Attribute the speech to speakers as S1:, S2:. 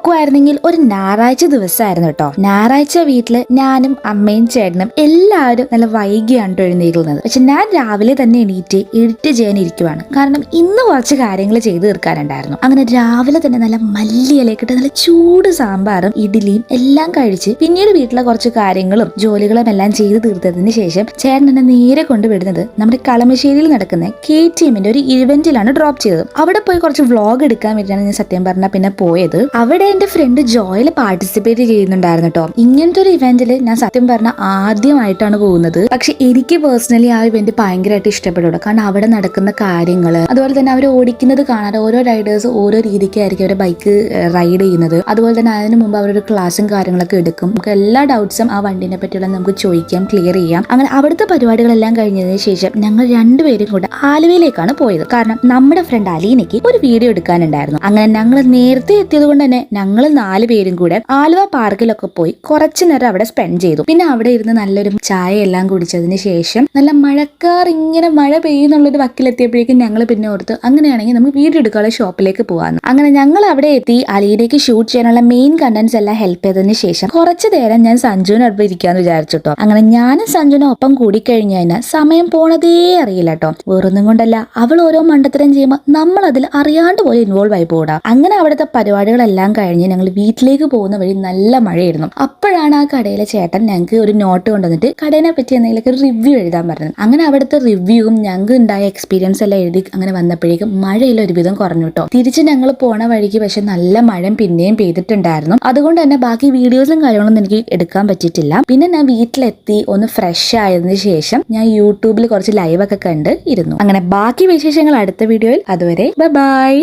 S1: നോക്കുവായിരുന്നെങ്കിൽ ഒരു ഞായറാഴ്ച ദിവസമായിരുന്നു കേട്ടോ. ഞായറാഴ്ച വീട്ടില് ഞാനും അമ്മയും ചേട്ടനും എല്ലാവരും നല്ല വൈകിയാണ് എഴുന്നേൽക്കുന്നത്. പക്ഷെ ഞാൻ രാവിലെ തന്നെ എഡിറ്റ് ചെയ്യാൻ ഇരിക്കുവാണ്. കാരണം ഇന്ന് കുറച്ച് കാര്യങ്ങൾ ചെയ്തു തീർക്കാനുണ്ടായിരുന്നു. അങ്ങനെ രാവിലെ തന്നെ നല്ല മല്ലിയിലേക്കിട്ട് നല്ല ചൂട് സാമ്പാറും ഇഡ്ഡലിയും എല്ലാം കഴിച്ച് പിന്നീട് വീട്ടിലെ കുറച്ച് കാര്യങ്ങളും ജോലികളും എല്ലാം ചെയ്തു തീർത്തതിന് ശേഷം ചേട്ടൻ എന്നെ നേരെ കൊണ്ടുവിടുന്നത് നമ്മുടെ കളമശ്ശേരിയിൽ നടക്കുന്ന KTMന്റെ ഒരു ഇവന്റിലാണ് ഡ്രോപ്പ് ചെയ്തത്. അവിടെ പോയി കുറച്ച് വ്ളോഗ് എടുക്കാൻ വേണ്ടിയാണ് ഞാൻ സത്യം പറഞ്ഞാൽ പിന്നെ പോയത്. അവിടെ എന്റെ ഫ്രണ്ട് ജോയിൽ പാർട്ടിസിപ്പേറ്റ് ചെയ്യുന്നുണ്ടായിരുന്നു കേട്ടോ. ഇങ്ങനത്തെ ഒരു ഇവന്റിൽ ഞാൻ സത്യം പറഞ്ഞാൽ ആദ്യമായിട്ടാണ് പോകുന്നത്. പക്ഷെ എനിക്ക് പേഴ്സണലി ആ ഇവന്റ് ഭയങ്കരമായിട്ട് ഇഷ്ടപ്പെടും. കാരണം അവിടെ നടക്കുന്ന കാര്യങ്ങൾ, അതുപോലെ തന്നെ അവർ ഓടിക്കുന്നത് കാണാൻ ഓരോ റൈഡേഴ്സ് ഓരോ രീതിക്കായിരിക്കും അവരുടെ ബൈക്ക് റൈഡ് ചെയ്യുന്നത്. അതുപോലെ തന്നെ അതിന് മുമ്പ് അവരൊരു ക്ലാസ്സും കാര്യങ്ങളൊക്കെ എടുക്കും. നമുക്ക് എല്ലാ ഡൗട്ട്സും ആ വണ്ടിനെ പറ്റിയുള്ള നമുക്ക് ചോദിക്കാം, ക്ലിയർ ചെയ്യാം. അങ്ങനെ അവിടുത്തെ പരിപാടികളെല്ലാം കഴിഞ്ഞതിന് ശേഷം ഞങ്ങൾ രണ്ടുപേരും കൂടെ ആലുവയിലേക്കാണ് പോയത്. കാരണം നമ്മുടെ ഫ്രണ്ട് അലീനയ്ക്ക് ഒരു വീഡിയോ എടുക്കാനുണ്ടായിരുന്നു. അങ്ങനെ ഞങ്ങൾ നേരത്തെ എത്തിയത് കൊണ്ട് തന്നെ ഞങ്ങൾ 4 പേരും കൂടെ ആലുവ പാർക്കിലൊക്കെ പോയി കുറച്ചു നേരം അവിടെ സ്പെൻഡ് ചെയ്തു. പിന്നെ അവിടെ ഇരുന്ന് നല്ലൊരു ചായ എല്ലാം കുടിച്ചതിന് ശേഷം നല്ല മഴക്കാർ ഇങ്ങനെ മഴ പെയ്യുന്നുള്ളൊരു വക്കിലെത്തിയപ്പോഴേക്കും ഞങ്ങൾ പിന്നെ ഓർത്ത് അങ്ങനെയാണെങ്കിൽ നമുക്ക് വീഡിയോ എടുക്കാനുള്ള ഷോപ്പിലേക്ക് പോകാമെന്ന്. അങ്ങനെ ഞങ്ങൾ അവിടെ എത്തി അലീനയ്ക്ക് ഷൂട്ട് ചെയ്യാനുള്ള മെയിൻ കണ്ടന്റ്സ് എല്ലാം ഹെൽപ്പ് ചെയ്തതിന് ശേഷം കുറച്ചു നേരം ഞാൻ സഞ്ജുവിനൊപ്പം ഇരിക്കാന്ന് വിചാരിച്ചിട്ടോ. അങ്ങനെ ഞാനും സഞ്ജുവിനൊപ്പം കൂടിക്കഴിഞ്ഞു കഴിഞ്ഞാൽ സമയം പോണതേ അറിയില്ല കേട്ടോ. വേറൊന്നും കൊണ്ടല്ല, അവൾ ഓരോ മണ്ടത്തരം ചെയ്യുമ്പോൾ നമ്മൾ അതിൽ അറിയാണ്ട് പോലെ ഇൻവോൾവ് ആയി പോടാ. അങ്ങനെ അവിടുത്തെ പരിപാടികളെല്ലാം കഴിഞ്ഞ് ഞങ്ങൾ വീട്ടിലേക്ക് പോകുന്ന വഴി നല്ല മഴയായിരുന്നു. അപ്പോഴാണ് ആ കടയിലെ ചേട്ടൻ ഞങ്ങൾക്ക് ഒരു നോട്ട് കൊണ്ടുവന്നിട്ട് കടയിനെ പറ്റി എന്തെങ്കിലുമൊക്കെ ഒരു റിവ്യൂ എഴുതാൻ പറഞ്ഞത്. അങ്ങനെ അവിടുത്തെ റിവ്യൂവും ഞങ്ങൾക്ക് ഉണ്ടായ എക്സ്പീരിയൻസ് എല്ലാം എഴുതി അങ്ങനെ വന്നപ്പോഴേക്കും മഴയിൽ ഒരുവിധം കുറഞ്ഞു കേട്ടോ. തിരിച്ച് ഞങ്ങൾ പോണ വഴിക്ക് പക്ഷെ നല്ല മഴ പിന്നെയും പെയ്തിട്ടുണ്ടായിരുന്നു. അതുകൊണ്ട് തന്നെ ബാക്കി വീഡിയോസും കാര്യങ്ങളൊന്നും എനിക്ക് എടുക്കാൻ പറ്റിയിട്ടില്ല. പിന്നെ ഞാൻ വീട്ടിലെത്തി ഒന്ന് ഫ്രഷ് ആയതിനു ശേഷം ഞാൻ യൂട്യൂബിൽ കുറച്ച് ലൈവൊക്കെ കണ്ട് ഇരുന്നു. അങ്ങനെ ബാക്കി വിശേഷങ്ങൾ അടുത്ത വീഡിയോയിൽ. അതുവരെ ബൈ.